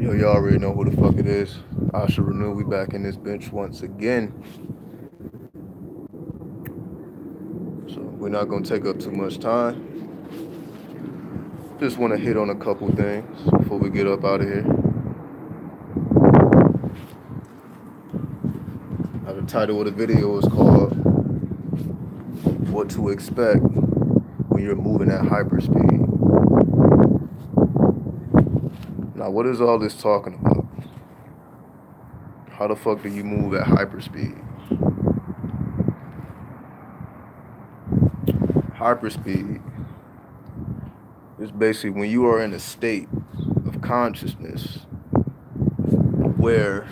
Yo, y'all already know who the fuck it is. Asharenu, we back in this bench once again. So we're not gonna take up too much time. Just wanna hit on a couple things before we get up out of here. The title of the video is called What to Expect When You're Moving at Hyperspeed. Now, what is all this talking about? How the fuck do you move at hyperspeed? Hyperspeed is basically when you are in a state of consciousness where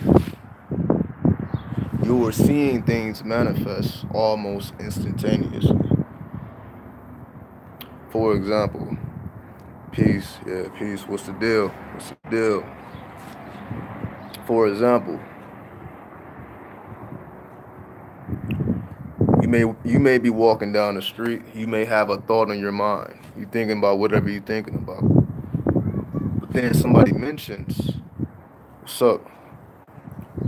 you are seeing things manifest almost instantaneously. For example, peace, peace, what's the deal? What's the deal? For example, you may be walking down the street, you may have a thought in your mind. You're thinking about whatever you're thinking about. But then somebody mentions, what's up,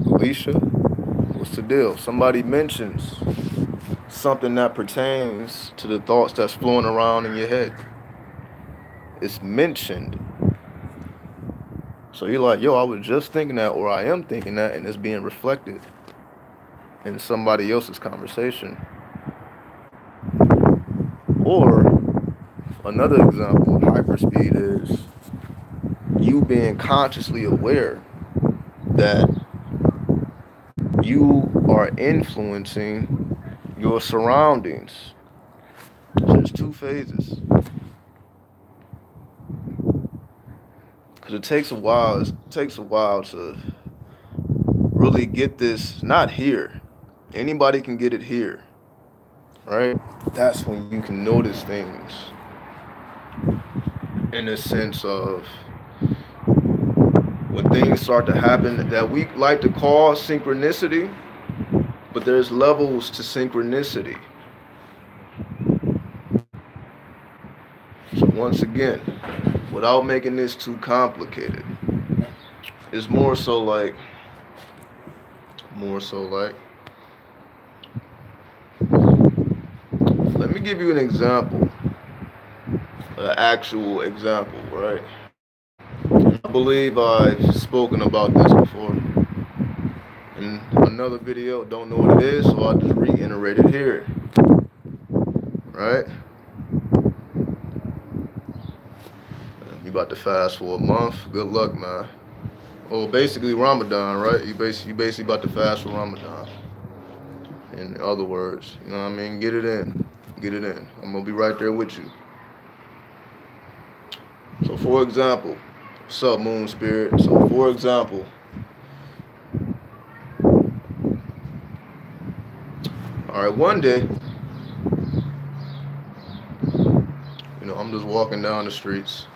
Alicia? What's the deal? Somebody mentions something that pertains to the thoughts that's flowing around in your head. It's mentioned. So you're like, yo, I was just thinking that, or I am thinking that, and it's being reflected in somebody else's conversation. Or another example of hyperspeed is you being consciously aware that you are influencing your surroundings. So there's two phases. Because it takes a while to really get this, not here. Anybody can get it here, right? That's when you can notice things in the sense of when things start to happen that we like to call synchronicity, but there's levels to synchronicity. So once again, without making this too complicated, it's more so like let me give you an example, an actual example, right? I believe I've spoken about this before in another video. Don't know what it is, so I'll just reiterate it here, right? You about to fast for a month? Good luck, man. Well, basically Ramadan, right? You basically about to fast for Ramadan. In other words, you know what I mean? Get it in. Get it in. I'm gonna be right there with you. So for example, what's up, Moon Spirit? So for example, all right, one day, I'm just walking down the streets.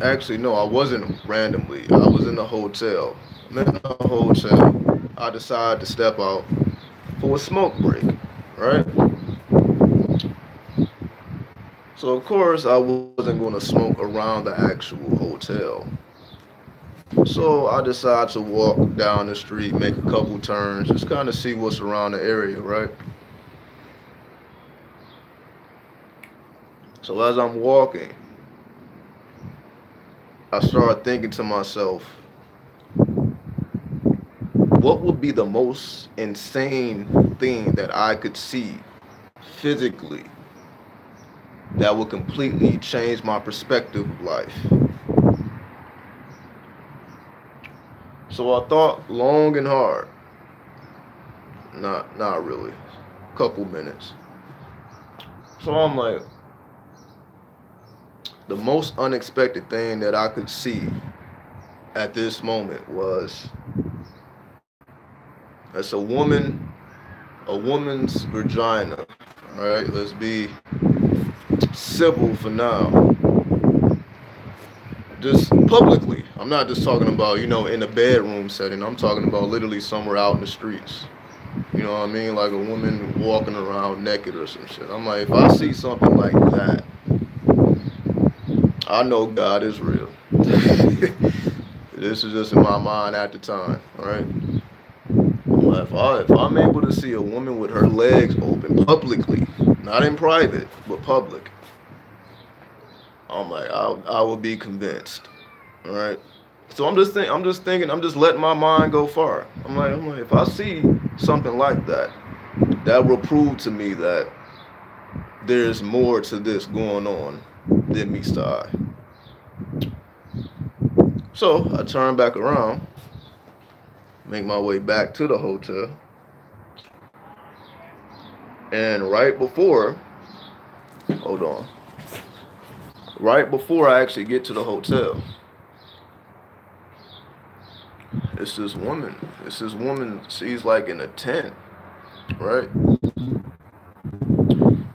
Actually, no, I wasn't randomly. I was in a hotel. I'm in a hotel. I decided to step out for a smoke break, right? So of course I wasn't going to smoke around the actual hotel. So I decided to walk down the street, make a couple turns, just kind of see what's around the area, right? So as I'm walking, I started thinking to myself, what would be the most insane thing that I could see physically that would completely change my perspective of life? So I thought long and hard. Not really. Couple minutes. So I'm like, the most unexpected thing that I could see at this moment was that's a woman's vagina. All right, let's be civil for now. Just publicly. I'm not just talking about, in a bedroom setting. I'm talking about literally somewhere out in the streets. You know what I mean? Like a woman walking around naked or some shit. I'm like, if I see something like that, I know God is real. This is just in my mind at the time, all right? If I'm able to see a woman with her legs open publicly, not in private, but public, I'm like, I will be convinced, all right? So I'm just letting my mind go far. I'm like, if I see something like that, that will prove to me that there's more to this going on than meets the eye. So I turn back around, make my way back to the hotel, and hold on, right before I actually get to the hotel, it's this woman. It's this woman. She's like in a tent, right?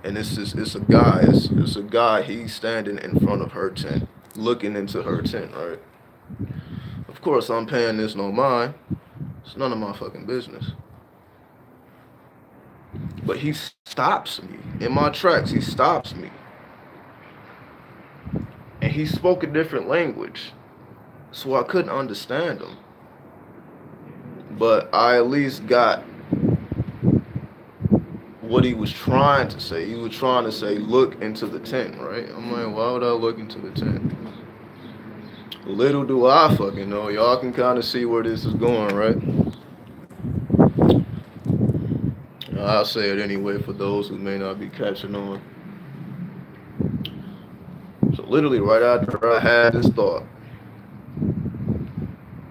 And it's a guy. It's a guy. He's standing in front of her tent, looking into her tent, right? Of course, I'm paying this no mind. It's none of my fucking business. But he stops me in my tracks. He stops me, and he spoke a different language, so I couldn't understand him. But I at least got what he was trying to say. He was trying to say, look into the tent, right? I'm like, why would I look into the tent? Little do I fucking know. Y'all can kind of see where this is going, right? I'll say it anyway for those who may not be catching on. So literally right after I had this thought,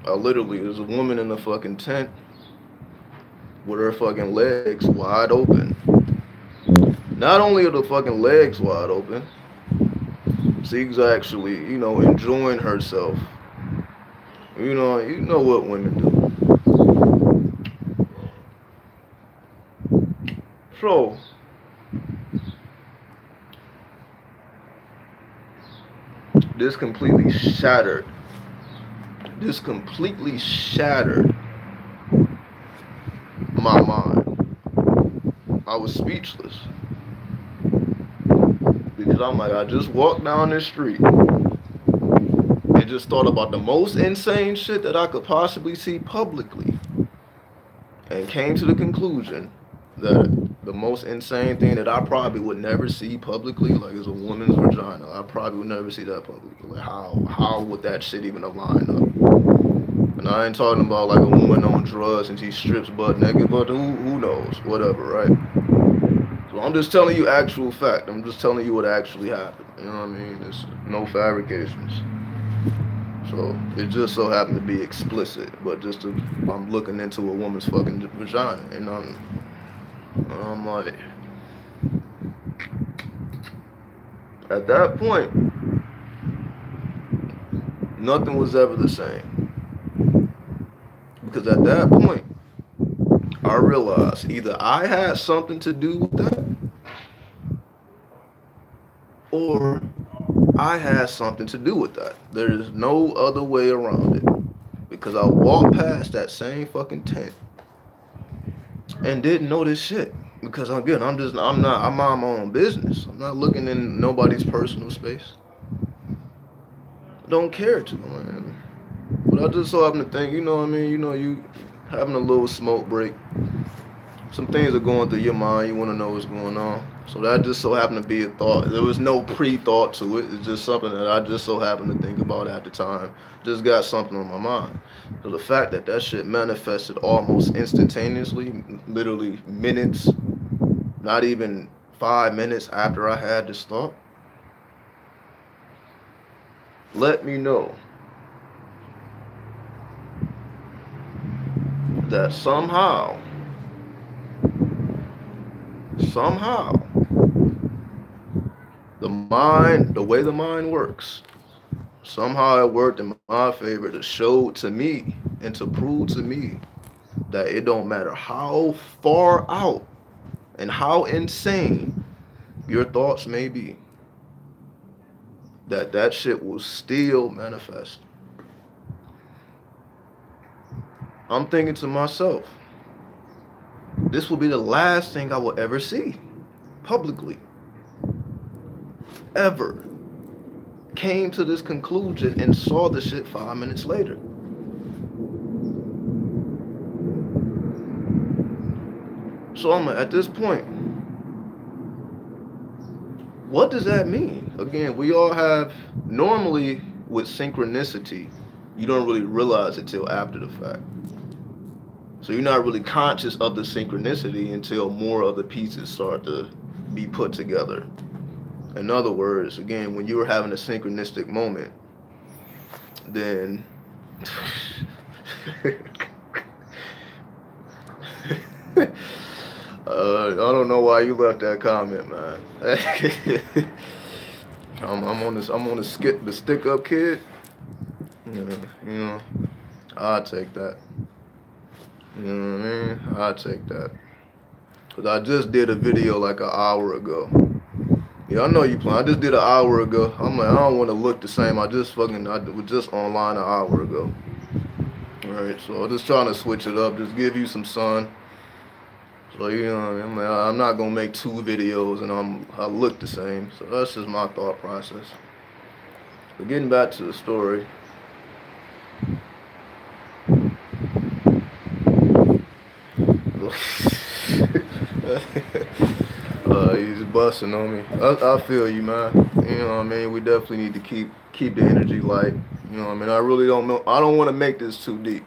there's a woman in the fucking tent with her fucking legs wide open. Not only are the fucking legs wide open, she's actually, enjoying herself. You know what women do. So, this completely shattered my mind. I was speechless. Because I'm like, I just walked down this street and just thought about the most insane shit that I could possibly see publicly. And came to the conclusion that the most insane thing that I probably would never see publicly, like, is a woman's vagina. I probably would never see that publicly. Like, how would that shit even align up? And I ain't talking about like a woman on drugs and she strips butt naked, but who knows? Whatever, right? So I'm just telling you actual fact. I'm just telling you what actually happened. You know what I mean? There's no fabrications. So it just so happened to be explicit, but I'm looking into a woman's fucking vagina, and I'm like, at that point, nothing was ever the same. Because at that point, I realized either I had something to do with that, or I had something to do with that. There is no other way around it. Because I walked past that same fucking tent and didn't know this shit. Because again, I'm mind my own business. I'm not looking in nobody's personal space. I don't care to, man. But I just so happen to think, you know what I mean? You having a little smoke break. Some things are going through your mind. You want to know what's going on. So that just so happened to be a thought. There was no pre-thought to it. It's just something that I just so happened to think about at the time. Just got something on my mind. So the fact that that shit manifested almost instantaneously, literally minutes, not even 5 minutes after I had this thought, let me know that somehow, the way the mind works, somehow it worked in my favor to show to me and to prove to me that it don't matter how far out and how insane your thoughts may be, that shit will still manifest. I'm thinking to myself, this will be the last thing I will ever see publicly. Ever. came to this conclusion and saw the shit 5 minutes later. So I'm like, at this point, what does that mean? Again, we all have, normally with synchronicity, you don't really realize it till after the fact. So you're not really conscious of the synchronicity until more of the pieces start to be put together. In other words, again, when you're having a synchronistic moment, then I don't know why you left that comment, man. I'm on the stick up kid. Yeah, I'll take that. You know what I mean? I'll take that. Cause I just did a video like an hour ago. Yeah, I know you playing. I just did an hour ago. I'm like, I don't want to look the same. I was just online an hour ago. All right, so I'm just trying to switch it up. Just give you some sun. So you know, I'm like, I'm not gonna make 2 videos and I look the same. So that's just my thought process. But getting back to the story. He's busting on me. I feel you, man. You know what I mean? We definitely need to keep the energy light. You know what I mean? I really don't know. I don't want to make this too deep.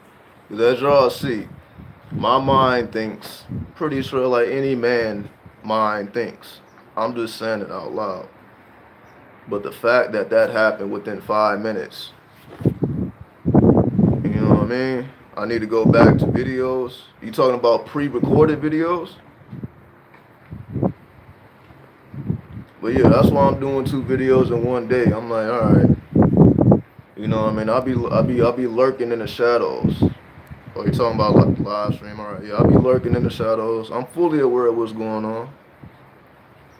Because as y'all see, my mind thinks pretty sure like any man mind thinks. I'm just saying it out loud. But the fact that happened within 5 minutes, you know what I mean? I need to go back to videos. You talking about pre-recorded videos? But yeah, that's why I'm doing 2 videos in one day. I'm like, all right. You know what I mean? I'll be lurking in the shadows. Oh, you talking about like the live stream? All right. Yeah, I'll be lurking in the shadows. I'm fully aware of what's going on.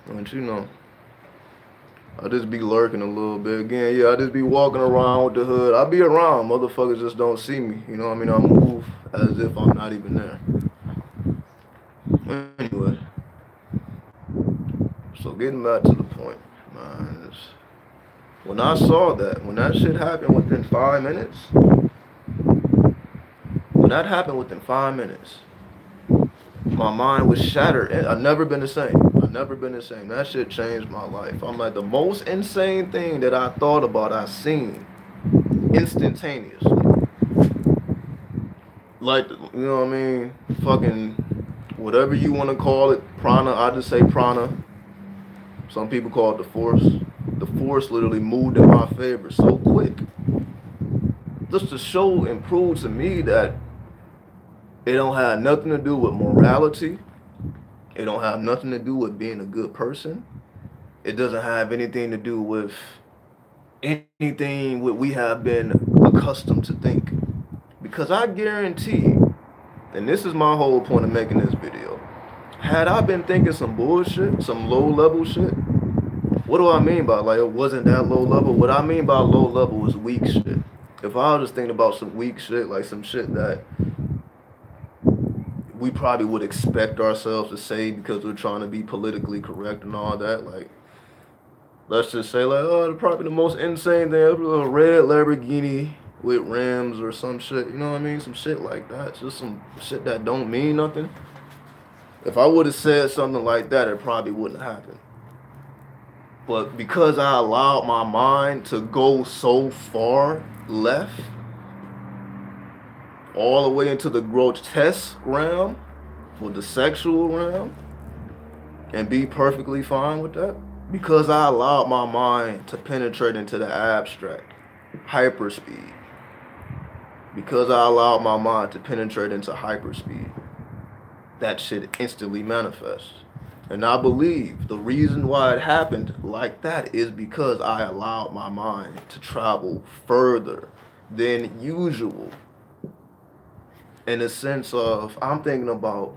But you know, I just be lurking a little bit. Again, yeah, I just be walking around with the hood. I be around. Motherfuckers just don't see me. You know what I mean? I move as if I'm not even there. Anyway. So getting back to the point, man, when I saw that, when that shit happened within 5 minutes, my mind was shattered. I've never been the same. That shit changed my life. I'm like, the most insane thing that I thought about, I seen instantaneously. Like, you know what I mean? Fucking, whatever you want to call it, prana, I just say prana. Some people call it the force. The force literally moved in my favor so quick. Just to show and prove to me that it don't have nothing to do with morality. It don't have nothing to do with being a good person. It doesn't have anything to do with anything what we have been accustomed to think. Because I guarantee you, and this is my whole point of making this video, had I been thinking some bullshit, some low level shit, what do I mean by like it wasn't that low level? What I mean by low level was weak shit. If I was just thinking about some weak shit, like some shit that we probably would expect ourselves to say because we're trying to be politically correct and all that, like let's just say like, oh, probably the most insane thing ever, a red Lamborghini with rims or some shit, you know what I mean? Some shit like that. It's just some shit that don't mean nothing. If I would have said something like that, it probably wouldn't happen. But because I allowed my mind to go so far left, all the way into the grotesque realm, with the sexual realm, and be perfectly fine with that, because I allowed my mind to penetrate into the abstract, hyperspeed. Because I allowed my mind to penetrate into hyperspeed, that shit instantly manifests. And I believe the reason why it happened like that is because I allowed my mind to travel further than usual. In the sense of, I'm thinking about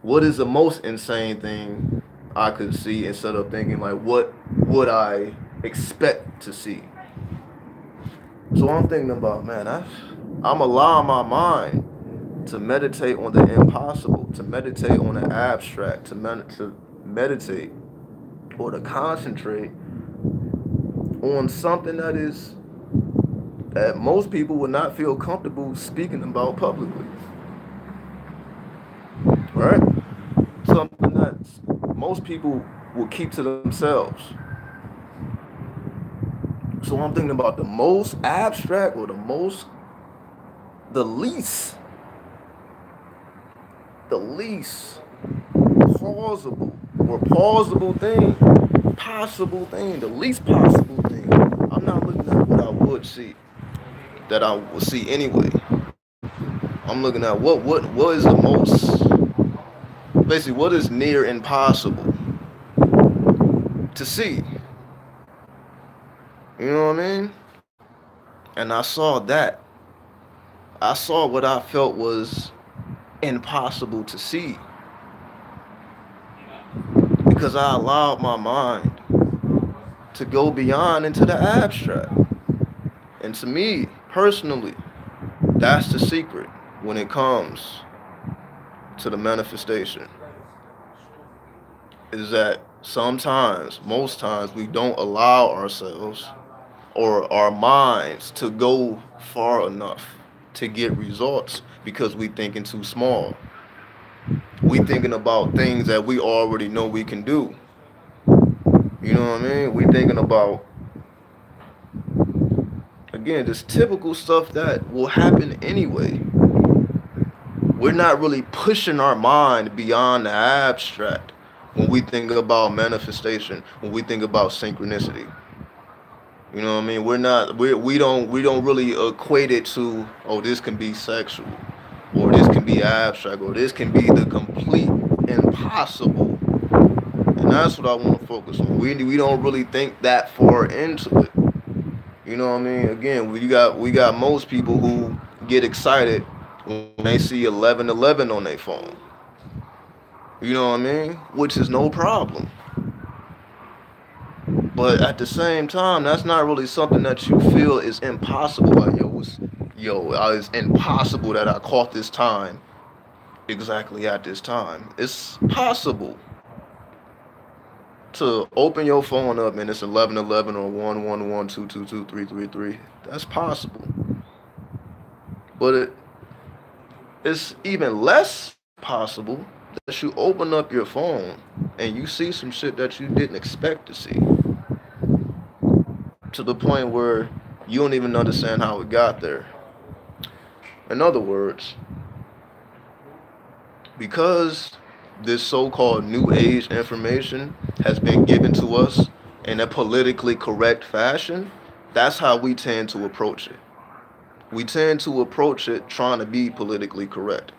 what is the most insane thing I could see instead of thinking like, what would I expect to see? So I'm thinking about, man, I'm allowing my mind to meditate on the impossible, to meditate on the abstract, to meditate or to concentrate on something that most people would not feel comfortable speaking about publicly, right? Something that most people will keep to themselves. So I'm thinking about the most abstract or the least plausible or plausible thing, possible thing, the least possible thing. I'm not looking at what I would see, that I will see anyway. I'm looking at what is the most, basically what is near impossible to see. You know what I mean? And I saw that. I saw what I felt was impossible to see because I allowed my mind to go beyond into the abstract. And to me, personally, that's the secret when it comes to the manifestation. Is that sometimes, most times, we don't allow ourselves or our minds to go far enough to get results because we thinking too small. We thinking about things that we already know we can do. You know what I mean? We thinking about, again, just typical stuff that will happen anyway. We're not really pushing our mind beyond the abstract when we think about manifestation, when we think about synchronicity. You know what I mean? We don't really equate it to, oh, this can be sexual, or this can be abstract, or this can be the complete impossible. And that's what I want to focus on. We don't really think that far into it. You know what I mean? Again, we got most people who get excited when they see 1111 on their phone. You know what I mean? Which is no problem. But at the same time, that's not really something that you feel is impossible. Like, it's impossible that I caught this time exactly at this time. It's possible to open your phone up and it's 1111 or 111 222 333. That's possible. But it's even less possible that you open up your phone and you see some shit that you didn't expect to see, to the point where you don't even understand how it got there. In other words, because this so-called new age information has been given to us in a politically correct fashion, that's how we tend to approach it. We tend to approach it trying to be politically correct.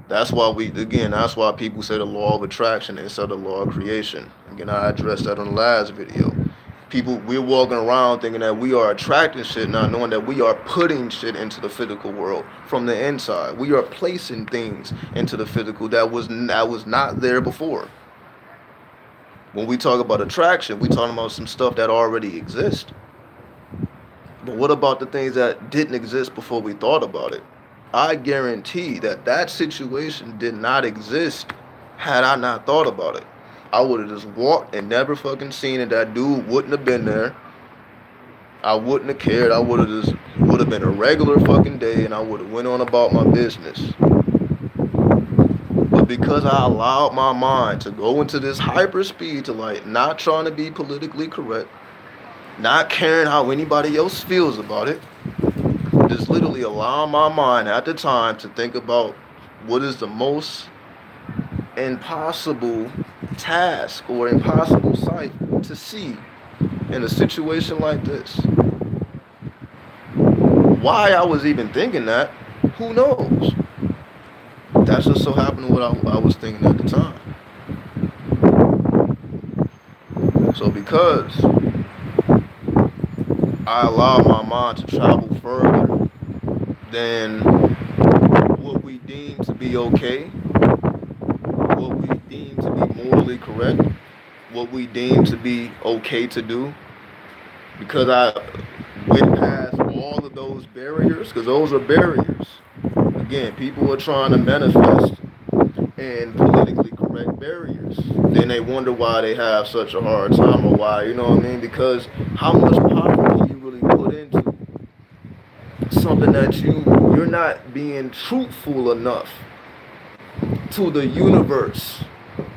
That's why people say the law of attraction instead of the law of creation. Again, I addressed that on the last video. We're walking around thinking that we are attracting shit, not knowing that we are putting shit into the physical world from the inside. We are placing things into the physical that was not there before. When we talk about attraction, we talking about some stuff that already exists. But what about the things that didn't exist before we thought about it? I guarantee that situation did not exist had I not thought about it. I would have just walked and never fucking seen it. That dude wouldn't have been there. I wouldn't have cared. I would have been a regular fucking day and I would have went on about my business. But because I allowed my mind to go into this hyperspeed to, like, not trying to be politically correct, not caring how anybody else feels about it, just literally allowing my mind at the time to think about what is the most impossible task or impossible sight to see in a situation like this. Why I was even thinking that, who knows? That's just so happened what I was thinking at the time. So because I allowed my mind to travel further than what we deem to be okay, what we deem to be morally correct, what we deem to be okay to do, because I went past all of those barriers, because those are barriers. Again, people are trying to manifest in politically correct erect barriers. Then they wonder why they have such a hard time, or why, you know what I mean? Because how much power can you really put into something that you're not being truthful enough to the universe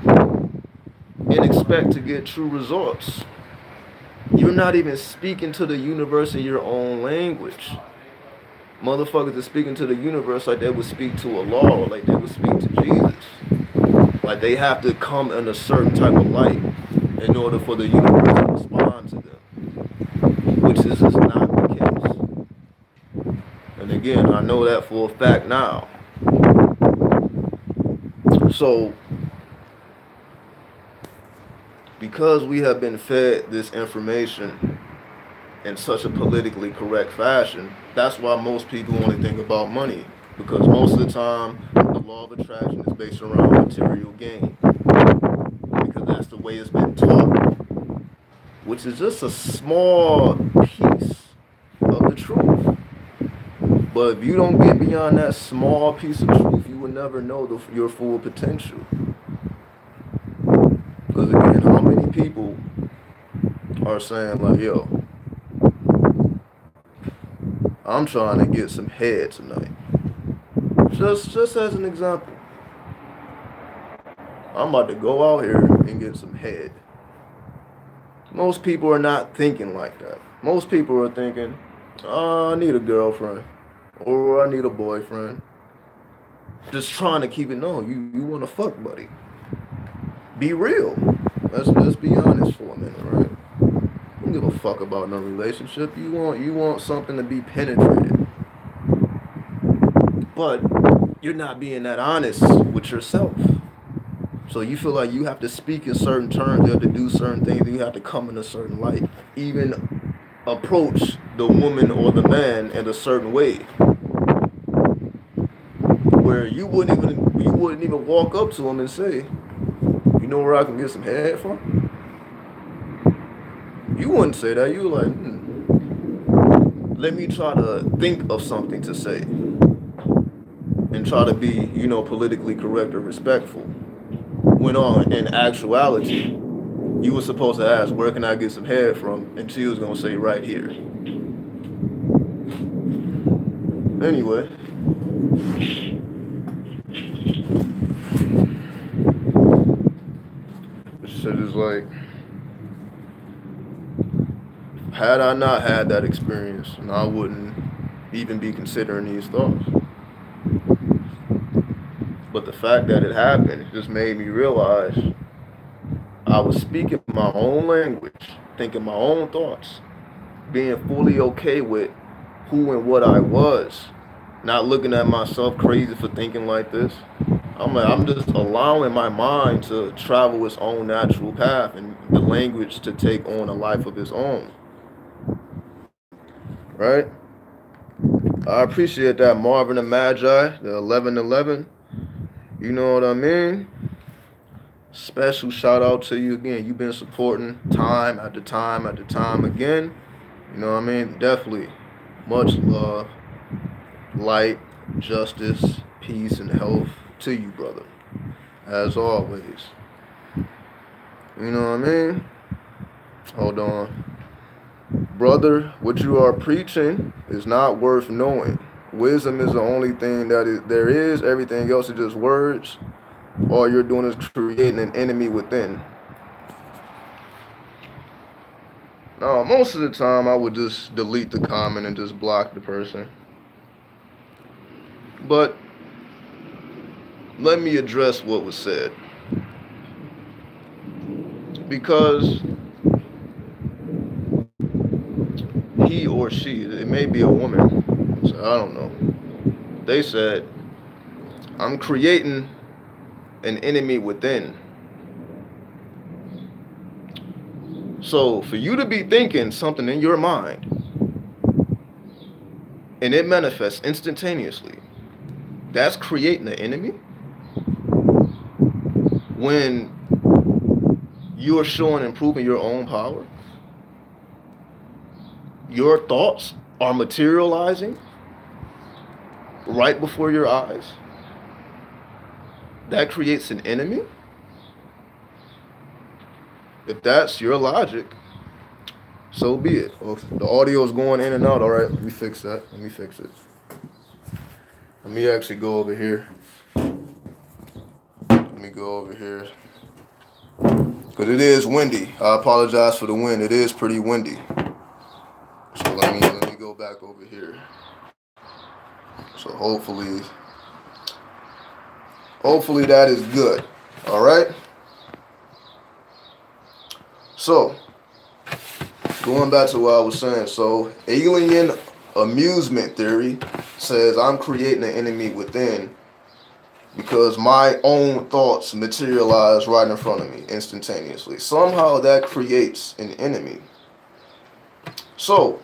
and expect to get true results? You're not even speaking to the universe in your own language. Motherfuckers are speaking to the universe like they would speak to Allah, or like they would speak to Jesus. Like they have to come in a certain type of light in order for the universe to respond to them, which is just not the case. And again, I know that for a fact now. So, because we have been fed this information in such a politically correct fashion, that's why most people only think about money. Because most of the time, the law of attraction is based around material gain. Because that's the way it's been taught, which is just a small piece of the truth. But if you don't get beyond that small piece of truth, you will never know your full potential. Because again, how many people are saying like, yo, I'm trying to get some head tonight. Just as an example. I'm about to go out here and get some head. Most people are not thinking like that. Most people are thinking, oh, I need a girlfriend. Or I need a boyfriend. Just trying to keep it known. You want to fuck, buddy. Be real. Let's be honest for a minute, right? Don't give a fuck about no relationship. You want something to be penetrated. But you're not being that honest with yourself. So you feel like you have to speak in certain terms, you have to do certain things, you have to come in a certain light. Even approach the woman or the man in a certain way. Where you wouldn't even walk up to him and say, you know where I can get some head from? You wouldn't say that. You like, let me try to think of something to say. And try to be, politically correct or respectful. When in actuality, you were supposed to ask, where can I get some head from? And she was going to say, right here. Anyway. This shit is like, had I not had that experience, and I wouldn't even be considering these thoughts. But the fact that it happened just made me realize I was speaking my own language, thinking my own thoughts, being fully okay with who and what I was, not looking at myself crazy for thinking like this. I'm just allowing my mind to travel its own natural path and the language to take on a life of its own. Right? I appreciate that, Marvin and Magi, the 1111. You know what I mean? Special shout out to you again. You've been supporting time after time after time again. You know what I mean? Definitely. Much love, light, justice, peace, and health to you, brother. As always. You know what I mean? Hold on. Brother, what you are preaching is not worth knowing. Wisdom is the only thing there is. Everything else is just words. All you're doing is creating an enemy within. No, most of the time I would just delete the comment and just block the person. But let me address what was said. Because he or she, it may be a woman, so I don't know. They said, I'm creating an enemy within. So for you to be thinking something in your mind and it manifests instantaneously, that's creating an enemy. When you're showing and proving your own power, your thoughts are materializing right before your eyes. That creates an enemy. If that's your logic, so be it. Well, if the audio is going in and out, all right, let me fix that. Let me fix it. Let me actually go over here. Let me go over here. Because it is windy. I apologize for the wind. It is pretty windy. So let me go back over here. So hopefully that is good. All right. So going back to what I was saying. So alien amusement theory says I'm creating an enemy within because my own thoughts materialize right in front of me instantaneously. Somehow that creates an enemy. So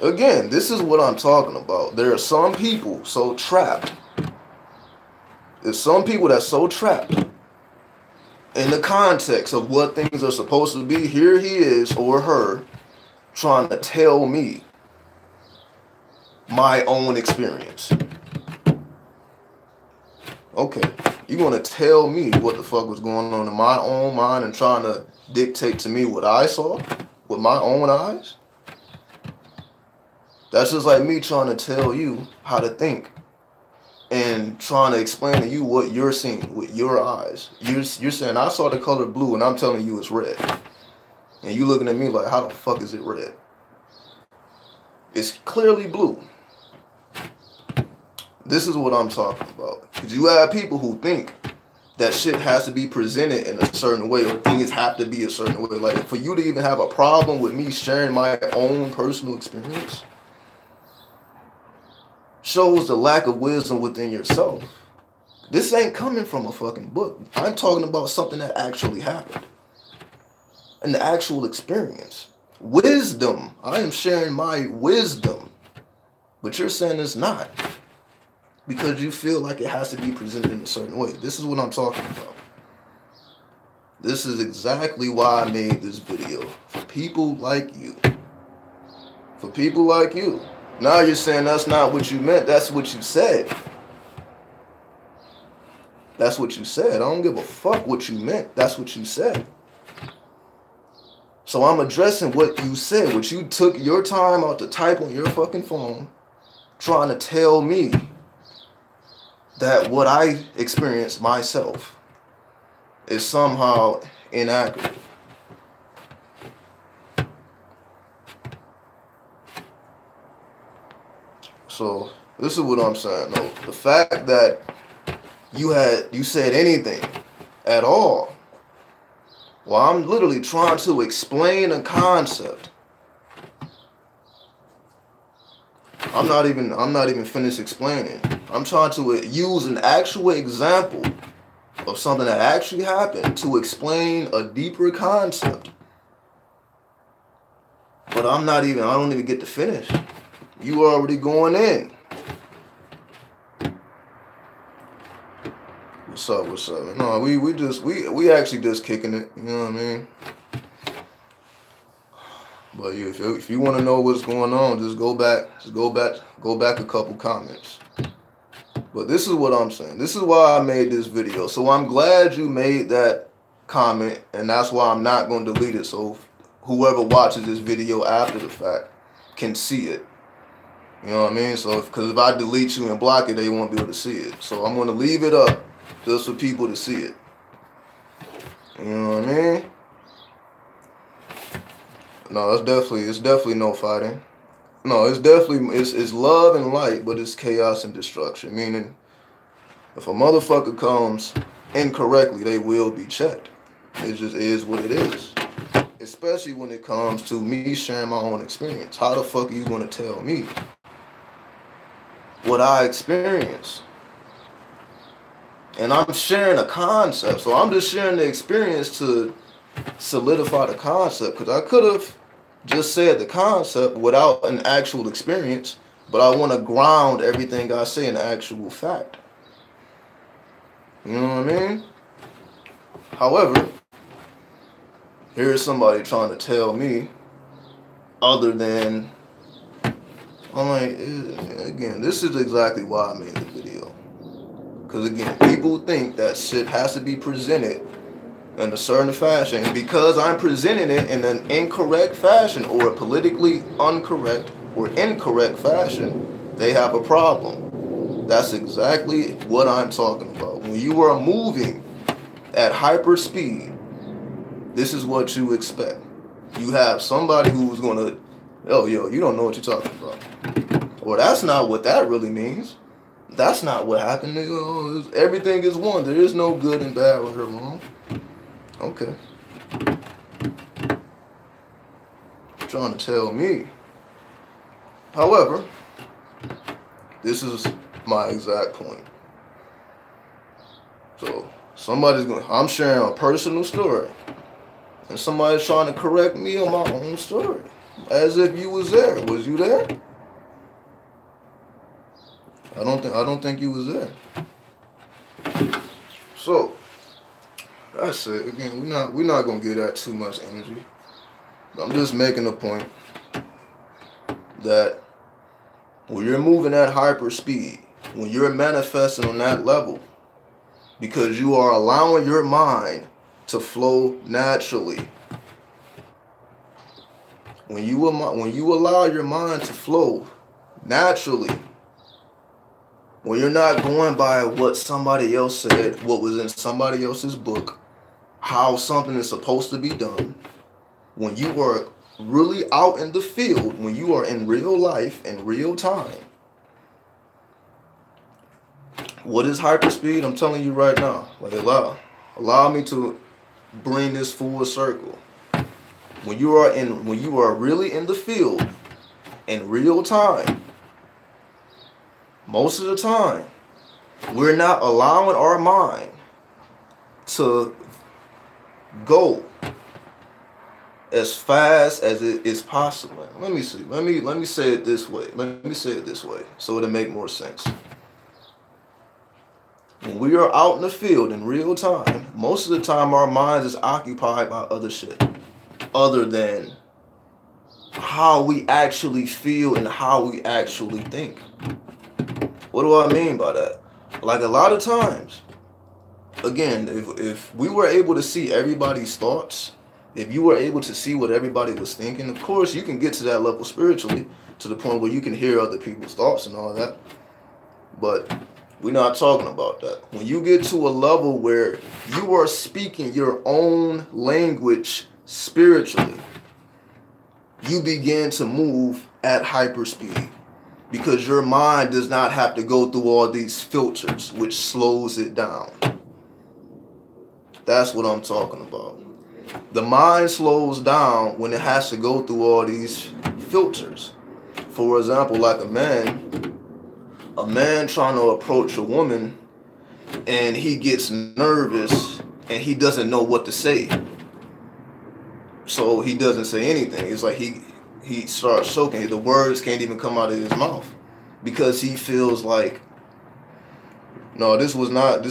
again, this is what I'm talking about. There are some people so trapped. There's some people that's so trapped in the context of what things are supposed to be. Here he is or her trying to tell me my own experience. Okay, you're gonna tell me what the fuck was going on in my own mind and trying to dictate to me what I saw with my own eyes? That's just like me trying to tell you how to think and trying to explain to you what you're seeing with your eyes. You're saying I saw the color blue and I'm telling you it's red. And you looking at me like, how the fuck is it red? It's clearly blue. This is what I'm talking about. Because you have people who think that shit has to be presented in a certain way or things have to be a certain way. Like for you to even have a problem with me sharing my own personal experience shows the lack of wisdom within yourself. This ain't coming from a fucking book. I'm talking about something that actually happened. An actual experience. Wisdom. I am sharing my wisdom. But you're saying it's not. Because you feel like it has to be presented in a certain way. This is what I'm talking about. This is exactly why I made this video. For people like you. For people like you. Now you're saying that's not what you meant. That's what you said. That's what you said. I don't give a fuck what you meant. That's what you said. So I'm addressing what you said. What you took your time out to type on your fucking phone. Trying to tell me that what I experienced myself is somehow inaccurate. So this is what I'm saying though. The fact that you said anything at all, well, I'm literally trying to explain a concept. I'm not even finished explaining. I'm trying to use an actual example of something that actually happened to explain a deeper concept. But I don't even get to finish. You are already going in. What's up? No, we actually just kicking it, you know what I mean? But if you want to know what's going on, just go back a couple comments. But this is what I'm saying. This is why I made this video. So I'm glad you made that comment, and that's why I'm not going to delete it. So whoever watches this video after the fact can see it. You know what I mean? So because if I delete you and block it, they won't be able to see it. So I'm going to leave it up just for people to see it. You know what I mean? No, it's definitely no fighting. No, it's love and light, but it's chaos and destruction. Meaning, if a motherfucker comes incorrectly, they will be checked. It just is what it is. Especially when it comes to me sharing my own experience. How the fuck are you gonna tell me what I experienced? And I'm sharing a concept, so I'm just sharing the experience to solidify the concept. Because I could have just said the concept without an actual experience, but I want to ground everything I say in actual fact. You know what I mean? However, here's somebody trying to tell me other than, I'm like, again, this is exactly why I made the video. Because again, people think that shit has to be presented in a certain fashion. And because I'm presenting it in an incorrect fashion or a politically incorrect fashion, they have a problem. That's exactly what I'm talking about. When you are moving at hyper speed, this is what you expect. You have somebody who's going to, oh, yo, you don't know what you're talking about. Well, that's not what that really means. That's not what happened. Everything is one. There is no good and bad or wrong. Okay. Trying to tell me. However, this is my exact point. So I'm sharing a personal story. And somebody's trying to correct me on my own story. As if you was there. Was you there? I don't think you was there. So that's it. Again, we're not gonna give that too much energy. I'm just making a point that when you're moving at hyper speed, when you're manifesting on that level, because you are allowing your mind to flow naturally. When you allow your mind to flow naturally, when you're not going by what somebody else said, what was in somebody else's book, how something is supposed to be done, when you are really out in the field, when you are in real life, in real time, what is hyperspeed? I'm telling you right now. Like allow me to bring this full circle. When you are really in the field, in real time, most of the time, we're not allowing our mind to go as fast as it is possible. Let me see. Let me say it this way. Let me say it this way so it'll make more sense. When we are out in the field in real time, most of the time our minds is occupied by other shit other than how we actually feel and how we actually think. What do I mean by that? Like a lot of times, again, if we were able to see everybody's thoughts, if you were able to see what everybody was thinking, of course you can get to that level spiritually, to the point where you can hear other people's thoughts and all that. But we're not talking about that. When you get to a level where you are speaking your own language spiritually, you begin to move at hyperspeed. Because your mind does not have to go through all these filters, which slows it down. That's what I'm talking about. The mind slows down when it has to go through all these filters. For example, like a man trying to approach a woman, and he gets nervous and he doesn't know what to say. So he doesn't say anything. It's like he starts choking. The words can't even come out of his mouth because he feels like, no, this was not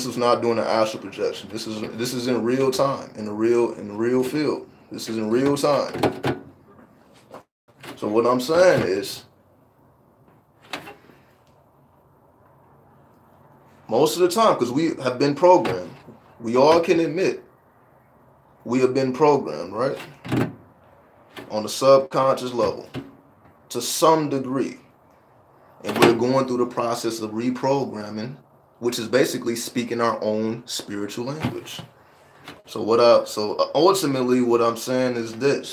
doing an astral projection. This is in real time, in the real field. This is in real time. So what I'm saying is, most of the time, because we have been programmed, we all can admit we have been programmed, right? On the subconscious level, to some degree. And we're going through the process of reprogramming, which is basically speaking our own spiritual language. So ultimately what I'm saying is this.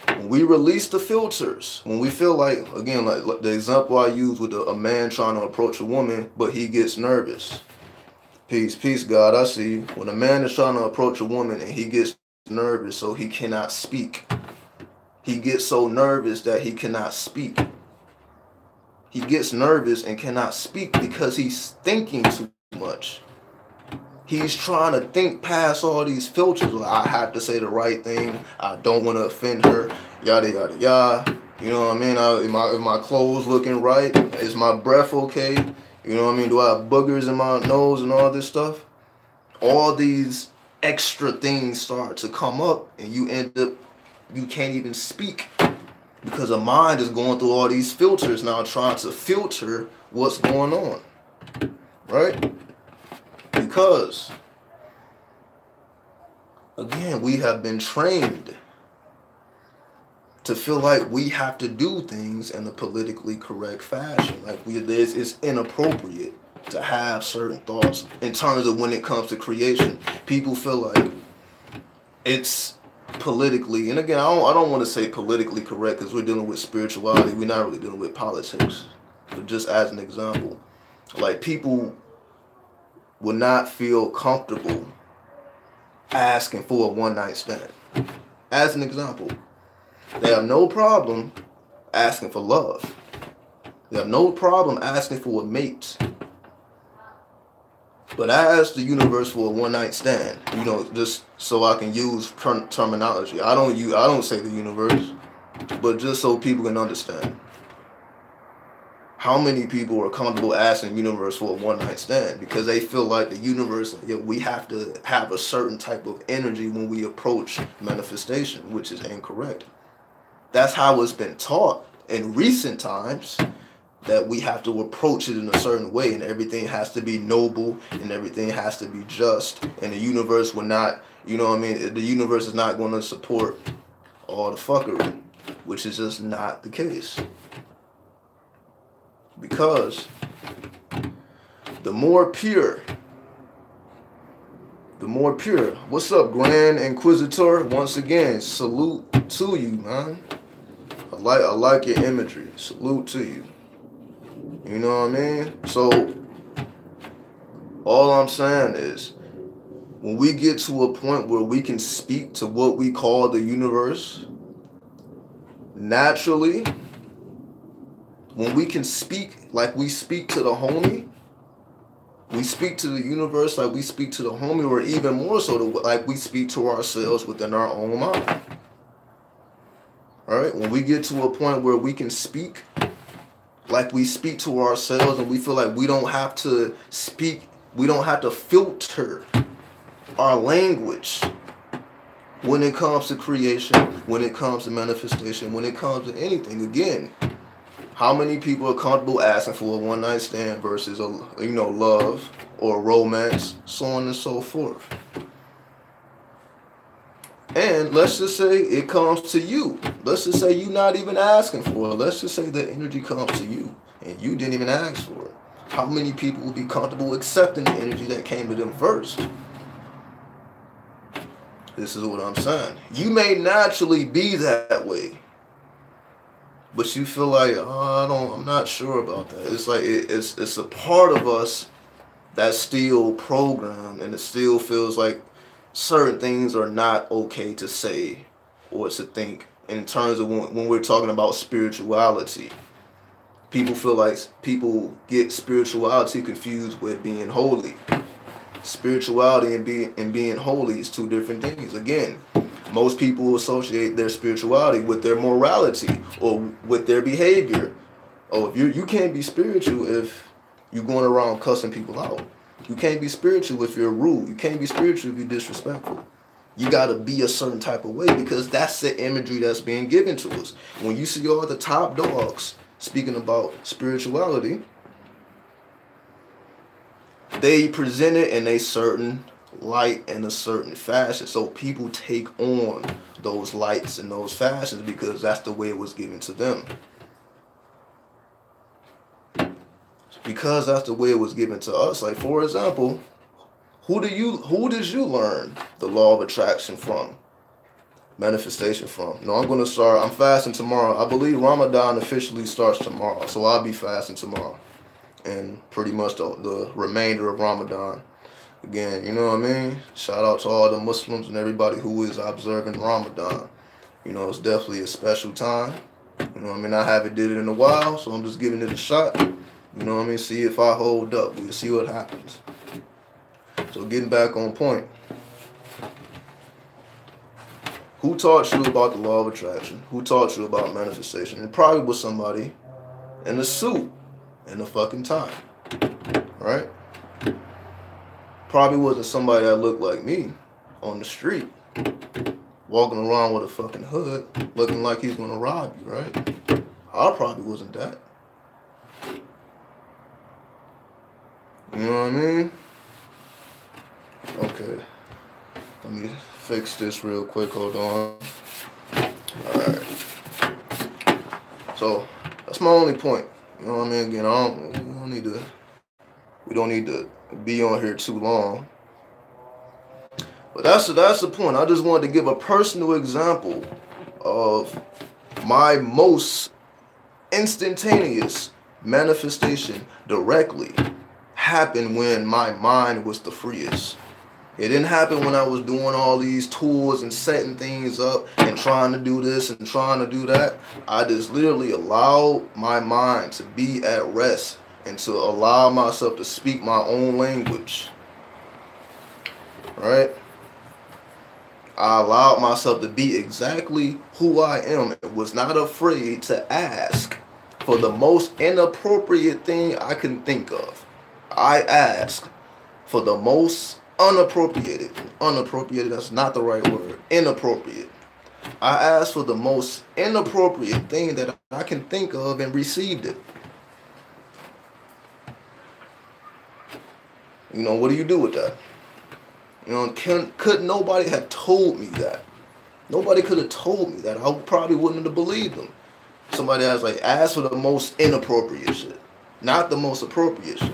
When we release the filters, when we feel like, again, like the example I use with a man trying to approach a woman, but he gets nervous. Peace, God, I see you. When a man is trying to approach a woman and he gets nervous, so he cannot speak. He gets so nervous that he cannot speak. He gets nervous and cannot speak because he's thinking too much. He's trying to think past all these filters. Like, I have to say the right thing. I don't want to offend her. Yada, yada, yada. You know what I mean? Is my clothes looking right? Is my breath okay? You know what I mean? Do I have boogers in my nose and all this stuff? All these extra things start to come up, and you can't even speak because the mind is going through all these filters now, trying to filter what's going on, right? Because, again, we have been trained to feel like we have to do things in a politically correct fashion. Like it's inappropriate to have certain thoughts in terms of when it comes to creation. People feel like it's politically, and again, I don't want to say politically correct because we're dealing with spirituality. We're not really dealing with politics. But just as an example, like people will not feel comfortable asking for a one-night stand. As an example, they have no problem asking for love. They have no problem asking for a mate. But I asked the universe for a one-night stand, just so I can use terminology. I don't say the universe, but just so people can understand. How many people are comfortable asking the universe for a one-night stand because they feel like the universe, we have to have a certain type of energy when we approach manifestation, which is incorrect. That's how it's been taught in recent times, that we have to approach it in a certain way, and everything has to be noble and everything has to be just, and the universe will not, the universe is not going to support all the fuckery, which is just not the case. Because the more pure, what's up, Grand Inquisitor? Once again, salute to you, man. I like your imagery. Salute to you. You know what I mean? So all I'm saying is, when we get to a point where we can speak to what we call the universe naturally, when we can speak like we speak to the homie, we speak to the universe like we speak to the homie, or even more so like we speak to ourselves within our own mind. All right? When we get to a point where we can speak like we speak to ourselves, and we feel like we don't have to speak, we don't have to filter our language when it comes to creation, when it comes to manifestation, when it comes to anything. Again, how many people are comfortable asking for a one-night stand versus love or romance, so on and so forth? And let's just say it comes to you. Let's just say you're not even asking for it. Let's just say the energy comes to you and you didn't even ask for it. How many people will be comfortable accepting the energy that came to them first? This is what I'm saying. You may naturally be that way, but you feel like, I'm not sure about that. It's like it's a part of us that's still programmed, and it still feels like certain things are not okay to say or to think in terms of when we're talking about spirituality. People feel like people get spirituality confused with being holy. Spirituality and being holy is two different things. Again, most people associate their spirituality with their morality or with their behavior. Oh, if you can't be spiritual if you're going around cussing people out. You can't be spiritual if you're rude. You can't be spiritual if you're disrespectful. You got to be a certain type of way, because that's the imagery that's being given to us. When you see all the top dogs speaking about spirituality, they present it in a certain light and a certain fashion. So people take on those lights and those fashions because that's the way it was given to them. Because that's the way it was given to us. Like, for example, who did you learn the law of attraction from? Manifestation from? No, I'm fasting tomorrow. I believe Ramadan officially starts tomorrow. So I'll be fasting tomorrow. And pretty much the remainder of Ramadan. Again, you know what I mean? Shout out to all the Muslims and everybody who is observing Ramadan. It's definitely a special time. You know what I mean? I haven't did it in a while, so I'm just giving it a shot. You know what I mean? See if I hold up. We'll see what happens. So getting back on point. Who taught you about the law of attraction? Who taught you about manifestation? It probably was somebody in a suit in a fucking tie. Right? Probably wasn't somebody that looked like me on the street, walking around with a fucking hood, looking like he's gonna rob you, right? I probably wasn't that. You know what I mean? Okay. Let me fix this real quick. Hold on. Alright. So that's my only point. You know what I mean? Again, we don't need to be on here too long. But that's the point. I just wanted to give a personal example of my most instantaneous manifestation directly happened when my mind was the freest. It didn't happen when I was doing all these tools and setting things up and trying to do this and trying to do that. I just literally allowed my mind to be at rest and to allow myself to speak my own language. Right? I allowed myself to be exactly who I am and was not afraid to ask for the most inappropriate thing I can think of. I asked for the most unappropriated, that's not the right word, inappropriate. I asked for the most inappropriate thing that I can think of and received it. You know, what do you do with that? You know, could nobody have told me that? Nobody could have told me that. I probably wouldn't have believed them. Somebody has like asked for the most inappropriate shit, not the most appropriate shit.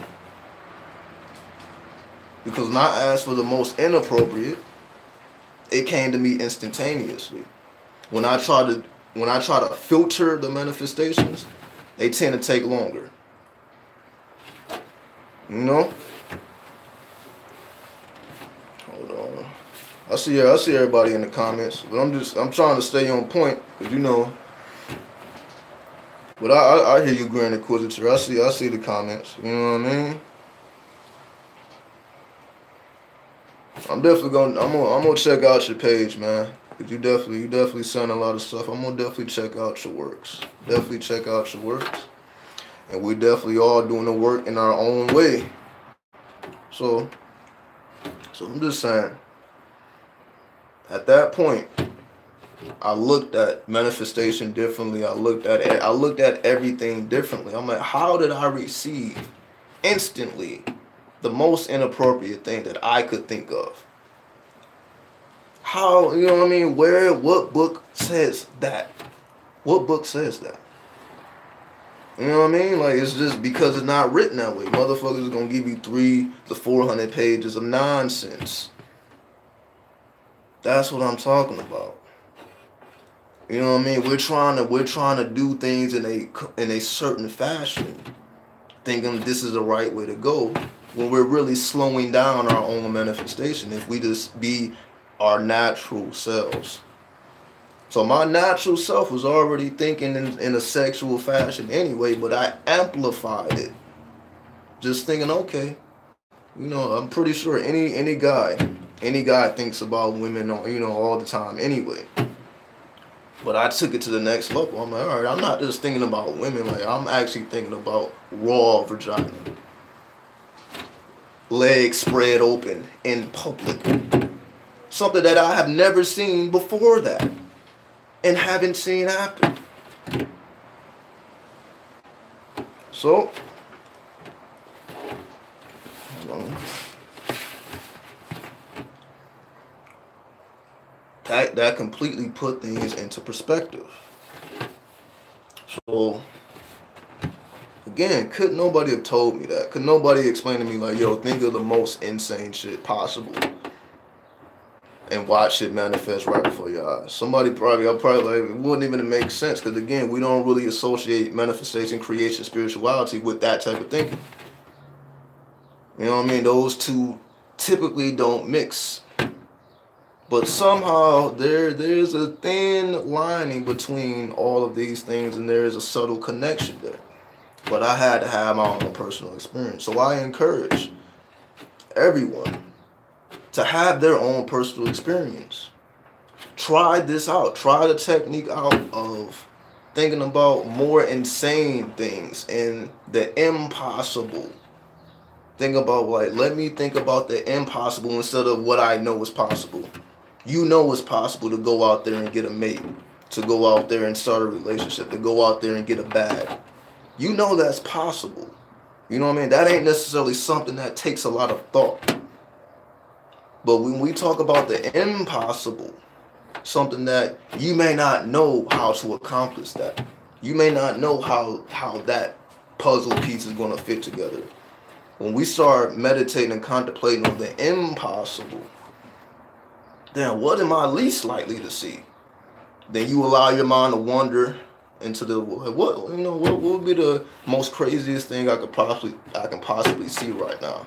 Because when I asked for the most inappropriate, it came to me instantaneously. When I try to filter the manifestations, they tend to take longer. You know? Hold on. I see everybody in the comments, but I'm trying to stay on point, cause you know. But I hear you, Grand Inquisitor. I see the comments. You know what I mean? I'm gonna check out your page, man. Cause you definitely send a lot of stuff. I'm gonna definitely check out your works. Definitely check out your works. And we definitely all doing the work in our own way. So I'm just saying. At that point, I looked at manifestation differently. I looked at everything differently. I'm like, how did I receive instantly the most inappropriate thing that I could think of? How, you know what I mean? What book says that? What book says that? You know what I mean? Like, it's just because it's not written that way. Motherfuckers is gonna give you 300 to 400 pages of nonsense. That's what I'm talking about. You know what I mean? We're trying to do things in a certain fashion, thinking this is the right way to go, when we're really slowing down our own manifestation if we just be our natural selves. So my natural self was already thinking in a sexual fashion anyway, but I amplified it. Just thinking, okay, you know, I'm pretty sure any guy thinks about women, you know, all the time anyway. But I took it to the next level. I'm like, all right, I'm not just thinking about women. Like, I'm actually thinking about raw vagina. Legs spread open in public. Something that I have never seen before that. And haven't seen after. So, that completely put things into perspective. So, again, could nobody have told me that? Could nobody explain to me like, yo, think of the most insane shit possible and watch it manifest right before your eyes? I'll probably like, it wouldn't even make sense, because again, we don't really associate manifestation, creation, spirituality with that type of thinking. You know what I mean? Those two typically don't mix. But somehow there's a thin lining between all of these things, and there is a subtle connection there. But I had to have my own personal experience. So I encourage everyone to have their own personal experience. Try this out. Try the technique out of thinking about more insane things and the impossible. Think about, like, let me think about the impossible instead of what I know is possible. You know it's possible to go out there and get a mate, to go out there and start a relationship, to go out there and get a bag. You know that's possible. You know what I mean? That ain't necessarily something that takes a lot of thought. But when we talk about the impossible, something that you may not know how to accomplish that. You may not know how that puzzle piece is going to fit together. When we start meditating and contemplating on the impossible, then what am I least likely to see? Then you allow your mind to wander into the what would be the most craziest thing I can possibly see right now.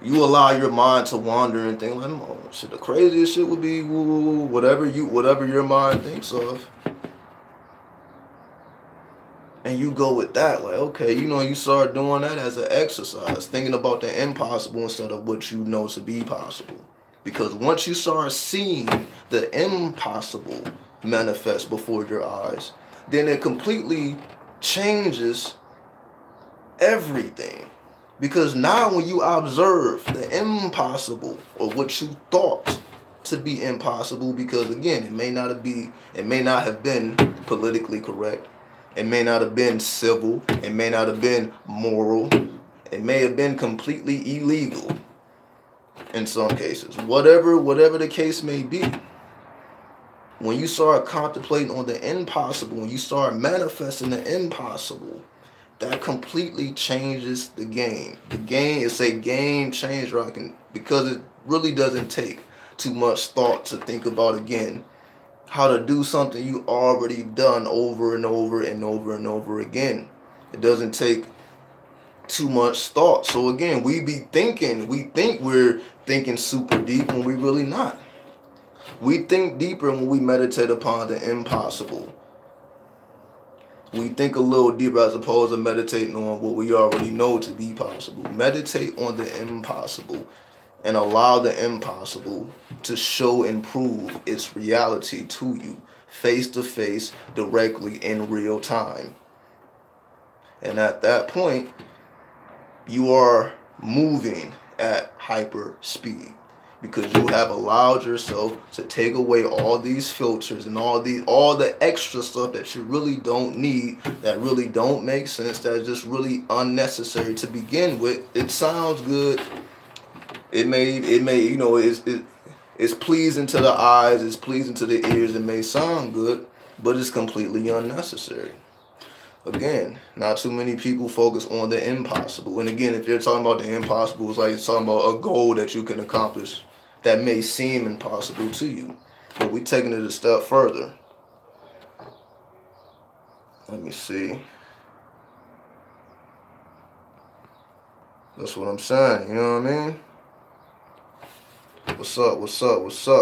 You allow your mind to wander and think like, oh shit, the craziest shit would be whatever your mind thinks of. And you go with that, like, okay, you start doing that as an exercise, thinking about the impossible instead of what you know to be possible. Because once you start seeing the impossible manifest before your eyes, then it completely changes everything. Because now when you observe the impossible or what you thought to be impossible, because again, it may not have been politically correct, it may not have been civil, it may not have been moral, it may have been completely illegal in some cases. Whatever the case may be, when you start contemplating on the impossible, when you start manifesting the impossible, that completely changes the game. The game is a game changer, because it really doesn't take too much thought to think about, again, how to do something you already done over and over and over and over again. It doesn't take too much thought. So again, we think we're thinking super deep when we really not. We think deeper when we meditate upon the impossible. We think a little deeper as opposed to meditating on what we already know to be possible. Meditate on the impossible and allow the impossible to show and prove its reality to you, face to face, directly in real time. And at that point, you are moving at hyper speed, because you have allowed yourself to take away all these filters and all the extra stuff that you really don't need, that really don't make sense, that's just really unnecessary to begin with. It sounds good. It may it's pleasing to the eyes, it's pleasing to the ears, it may sound good, but it's completely unnecessary. Again, not too many people focus on the impossible. And again, if you're talking about the impossible, it's like you're talking about a goal that you can accomplish that may seem impossible to you. But we're taking it a step further. Let me see. That's what I'm saying, you know what I mean? What's up? So,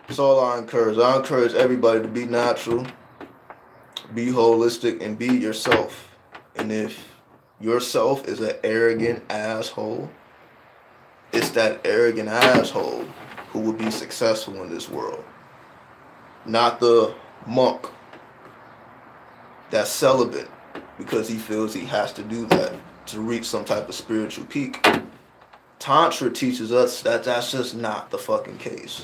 that's all I encourage. I encourage everybody to be natural, be holistic, and be yourself. And if yourself is an arrogant asshole, it's that arrogant asshole who will be successful in this world. Not the monk that's celibate because he feels he has to do that to reach some type of spiritual peak. Tantra teaches us that that's just not the fucking case.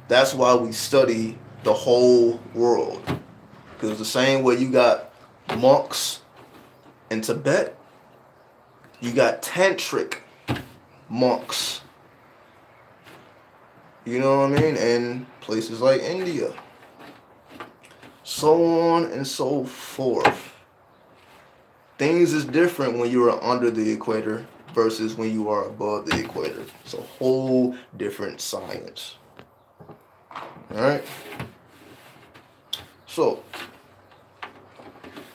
That's why we study the whole world. Because the same way you got monks in Tibet, you got tantric monks. You know what I mean? In places like India. So on and so forth. Things is different when you are under the equator versus when you are above the equator. It's a whole different science. Alright? So,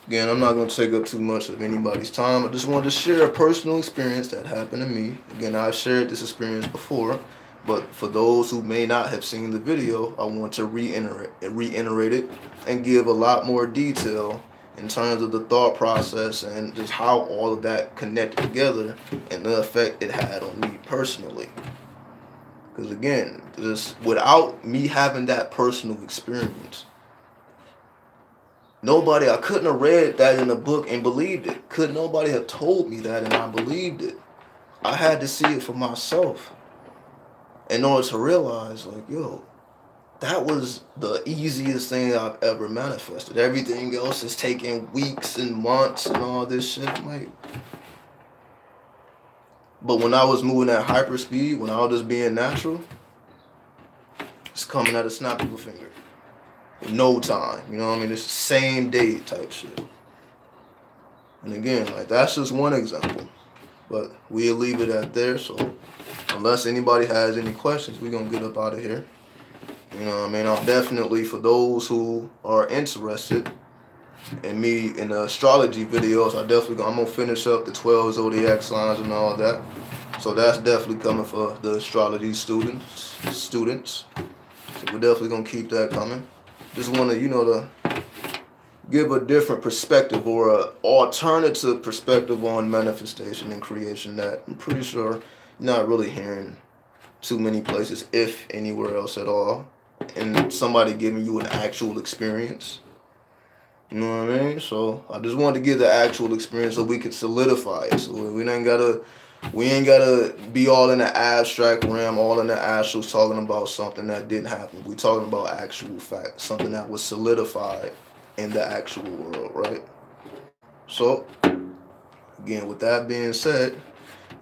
again, I'm not going to take up too much of anybody's time. I just wanted to share a personal experience that happened to me. Again, I've shared this experience before, but for those who may not have seen the video, I want to reiterate it and give a lot more detail in terms of the thought process and just how all of that connected together and the effect it had on me personally. Because again, just without me having that personal experience, I couldn't have read that in a book and believed it. Could nobody have told me that and I believed it. I had to see it for myself in order to realize, like, yo, that was the easiest thing I've ever manifested. Everything else is taking weeks and months and all this shit. I'm like, But when I was moving at hyperspeed, when I was just being natural, it's coming at a snap of a finger. In no time. You know what I mean? It's the same day type shit. And again, like that's just one example. But we'll leave it at there. So unless anybody has any questions, we're gonna get up out of here. You know what I mean? I'm definitely, for those who are interested in me in the astrology videos, I'm gonna finish up the 12 zodiac signs and all that. So that's definitely coming for the astrology students. So we're definitely gonna keep that coming. Just wanna, to give a different perspective or an alternative perspective on manifestation and creation that I'm pretty sure you're not really hearing too many places, if anywhere else at all. And somebody giving you an actual experience. You know what I mean? So I just wanted to get the actual experience so we could solidify it. So we ain't gotta be all in the abstract realm, all in the astrals talking about something that didn't happen. We talking about actual facts, something that was solidified in the actual world, right? So again, with that being said,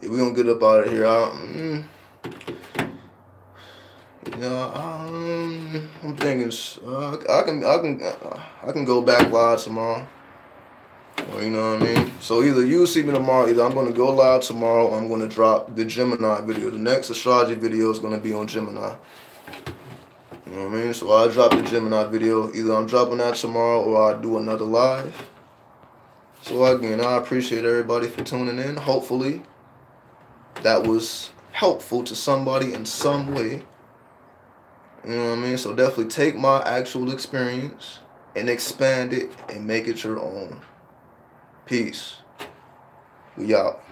if we're gonna get up out of here, I'm thinking I can go back live tomorrow. Or, you know what I mean? So either you see me tomorrow, either I'm gonna go live tomorrow, or I'm gonna drop the Gemini video. The next astrology video is gonna be on Gemini. You know what I mean? So I'll drop the Gemini video. Either I'm dropping that tomorrow or I'll do another live. So again, I appreciate everybody for tuning in. Hopefully that was helpful to somebody in some way. You know what I mean? So definitely take my actual experience and expand it and make it your own. Peace. We out.